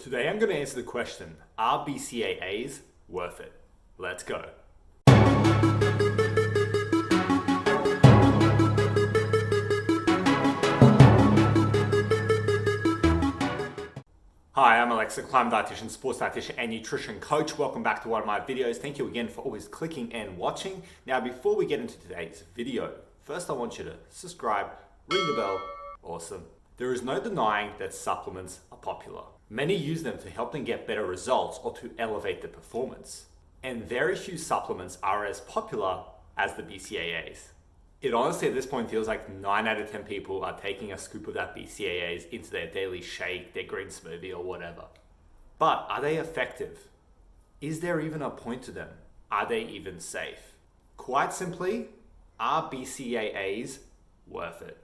Today I'm going to answer the question, are BCAAs worth it? Let's go. Hi, I'm Aleksa, climb dietitian, sports dietitian, and nutrition coach. Welcome back to one of my videos. Thank you again for always clicking and watching. Now, before we get into today's video, first I want you to subscribe, ring the bell. Awesome. There is no denying that supplements are popular. Many use them to help them get better results or to elevate their performance. And very few supplements are as popular as the BCAAs. It honestly at this point feels like 9 out of 10 people are taking a scoop of that BCAAs into their daily shake, their green smoothie or whatever. But are they effective? Is there even a point to them? Are they even safe? Quite simply, are BCAAs worth it?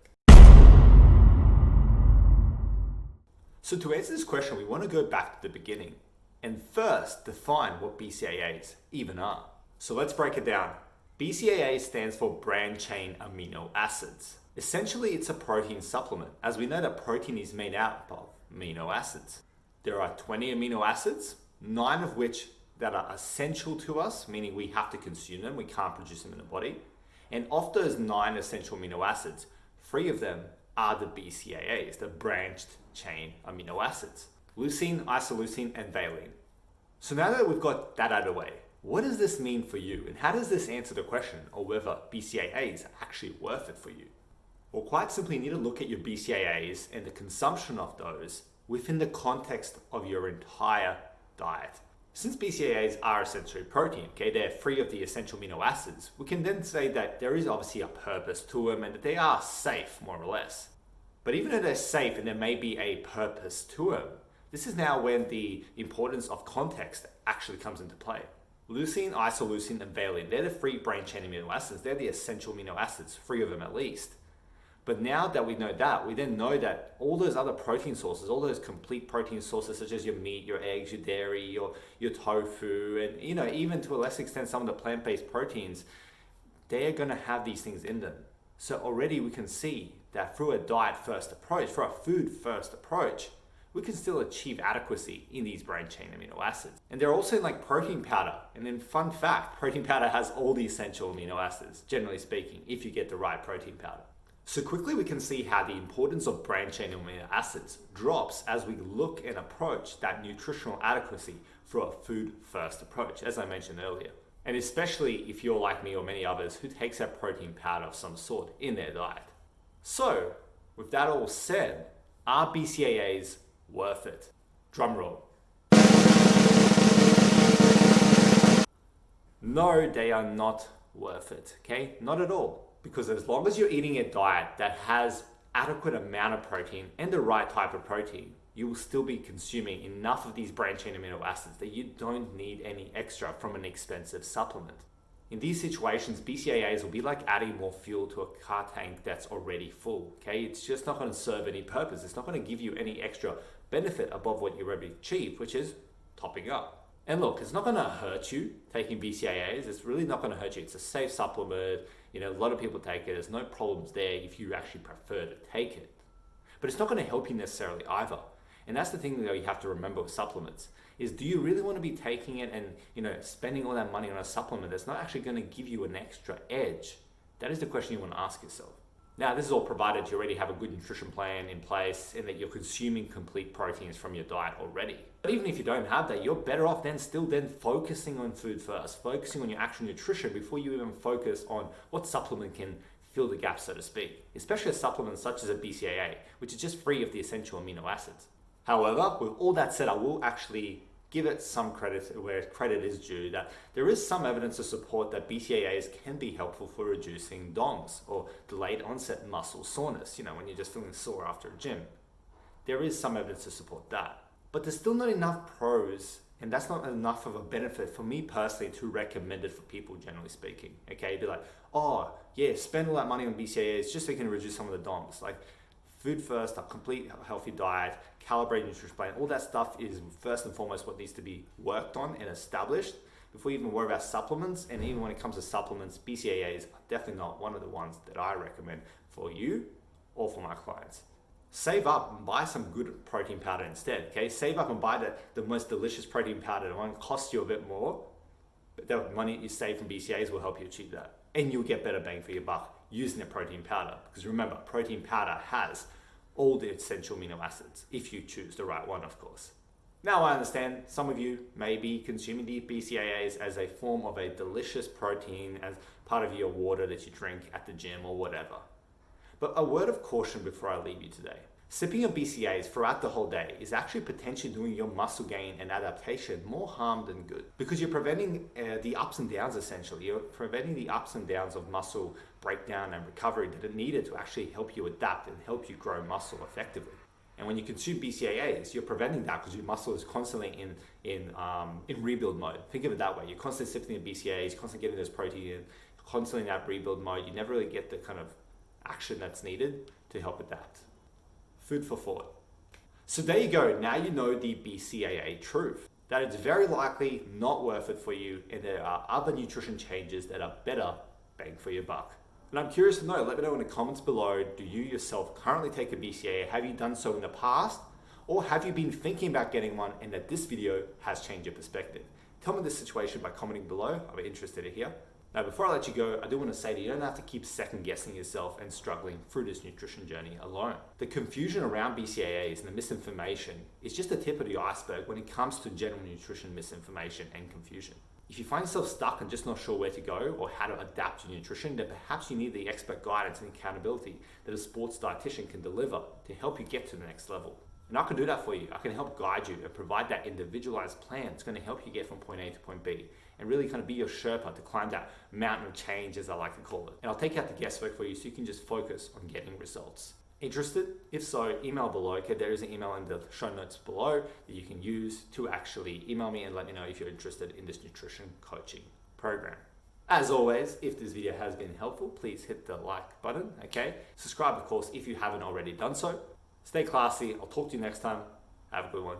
So to answer this question, we want to go back to the beginning and first define what BCAAs even are. So let's break it down. BCAA stands for branched chain amino acids. Essentially, it's a protein supplement, as we know that protein is made out of amino acids. There are 20 amino acids, 9 of which that are essential to us, meaning we have to consume them, we can't produce them in the body. And of those 9 essential amino acids, 3 of them are the BCAAs, the branched chain amino acids: leucine, isoleucine, and valine. So now that we've got that out of the way, what does this mean for you? And how does this answer the question of whether BCAAs are actually worth it for you? Well, quite simply, you need to look at your BCAAs and the consumption of those within the context of your entire diet. Since BCAAs are essentially protein, okay, they're free of the essential amino acids, we can then say that there is obviously a purpose to them and that they are safe, more or less. But even though they're safe and there may be a purpose to them, this is now when the importance of context actually comes into play. Leucine, isoleucine, and valine, they're the free branched chain amino acids. They're the essential amino acids, 3 of them at least. But now that we know that, we then know that all those other protein sources, all those complete protein sources such as your meat, your eggs, your dairy, your tofu, and even to a less extent some of the plant-based proteins, they are going to have these things in them. So already we can see that through a diet-first approach, through a food-first approach, we can still achieve adequacy in these branched chain amino acids. And they're also in like protein powder. And then fun fact, protein powder has all the essential amino acids, generally speaking, if you get the right protein powder. So quickly we can see how the importance of branched chain amino acids drops as we look and approach that nutritional adequacy through a food-first approach, as I mentioned earlier. And especially if you're like me or many others who takes a protein powder of some sort in their diet. So, with that all said, are BCAAs worth it? Drum roll. No, they are not worth it, okay? Not at all. Because as long as you're eating a diet that has adequate amount of protein and the right type of protein, you will still be consuming enough of these branched chain amino acids that you don't need any extra from an expensive supplement. In these situations, BCAAs will be like adding more fuel to a car tank that's already full, okay? It's just not going to serve any purpose. It's not going to give you any extra benefit above what you already achieved, which is topping up. And look, it's not going to hurt you taking BCAAs. It's really not going to hurt you. It's a safe supplement. A lot of people take it. There's no problems there if you actually prefer to take it. But it's not going to help you necessarily either. And that's the thing that you have to remember with supplements is, do you really want to be taking it and spending all that money on a supplement that's not actually going to give you an extra edge? That is the question you want to ask yourself. Now, this is all provided you already have a good nutrition plan in place and that you're consuming complete proteins from your diet already. But even if you don't have that, you're better off still focusing on food first, focusing on your actual nutrition before you even focus on what supplement can fill the gap, so to speak, especially a supplement such as a BCAA, which is just free of the essential amino acids. However, with all that said, I will actually give it some credit where credit is due, that there is some evidence to support that BCAAs can be helpful for reducing DOMS, or delayed onset muscle soreness, when you're just feeling sore after a gym. There is some evidence to support that. But there's still not enough pros, and that's not enough of a benefit for me personally to recommend it for people, generally speaking. Okay, be like, oh yeah, spend all that money on BCAAs just so you can reduce some of the DOMS. Like, food first, a complete healthy diet, calibrated nutrition plan, all that stuff is first and foremost what needs to be worked on and established before you even worry about supplements. And even when it comes to supplements, BCAAs are definitely not one of the ones that I recommend for you or for my clients. Save up and buy some good protein powder instead, okay? Save up and buy the most delicious protein powder. The one that costs you a bit more, but the money you save from BCAAs will help you achieve that. And you'll get better bang for your buck using the protein powder. Because remember, protein powder has all the essential amino acids, if you choose the right one, of course. Now I understand some of you may be consuming the BCAAs as a form of a delicious protein, as part of your water that you drink at the gym or whatever. But a word of caution before I leave you today. Sipping of BCAAs throughout the whole day is actually potentially doing your muscle gain and adaptation more harm than good, because you're preventing the ups and downs essentially. You're preventing the ups and downs of muscle breakdown and recovery that are needed to actually help you adapt and help you grow muscle effectively. And when you consume BCAAs, you're preventing that because your muscle is constantly in rebuild mode. Think of it that way. You're constantly sipping the BCAAs, constantly getting those protein in, constantly in that rebuild mode. You never really get the kind of action that's needed to help adapt. Food for thought. So there you go. Now you know the BCAA truth, that it's very likely not worth it for you, and there are other nutrition changes that are better bang for your buck. And I'm curious to know, let me know in the comments below, do you yourself currently take a BCAA? Have you done so in the past? Or have you been thinking about getting one and that this video has changed your perspective? Tell me the situation by commenting below. I'll be interested to hear. Now, before I let you go, I do want to say that you don't have to keep second guessing yourself and struggling through this nutrition journey alone. The confusion around BCAAs and the misinformation is just the tip of the iceberg when it comes to general nutrition misinformation and confusion. If you find yourself stuck and just not sure where to go or how to adapt your nutrition, then perhaps you need the expert guidance and accountability that a sports dietitian can deliver to help you get to the next level. And I can do that for you. I can help guide you and provide that individualized plan. It's going to help you get from point A to point B and really kind of be your Sherpa to climb that mountain of change, as I like to call it. And I'll take out the guesswork for you so you can just focus on getting results. Interested? If so, email below. Okay, there is an email in the show notes below that you can use to actually email me and let me know if you're interested in this nutrition coaching program. As always, if this video has been helpful, please hit the like button, okay? Subscribe, of course, if you haven't already done so. Stay classy. I'll talk to you next time. Have a good one.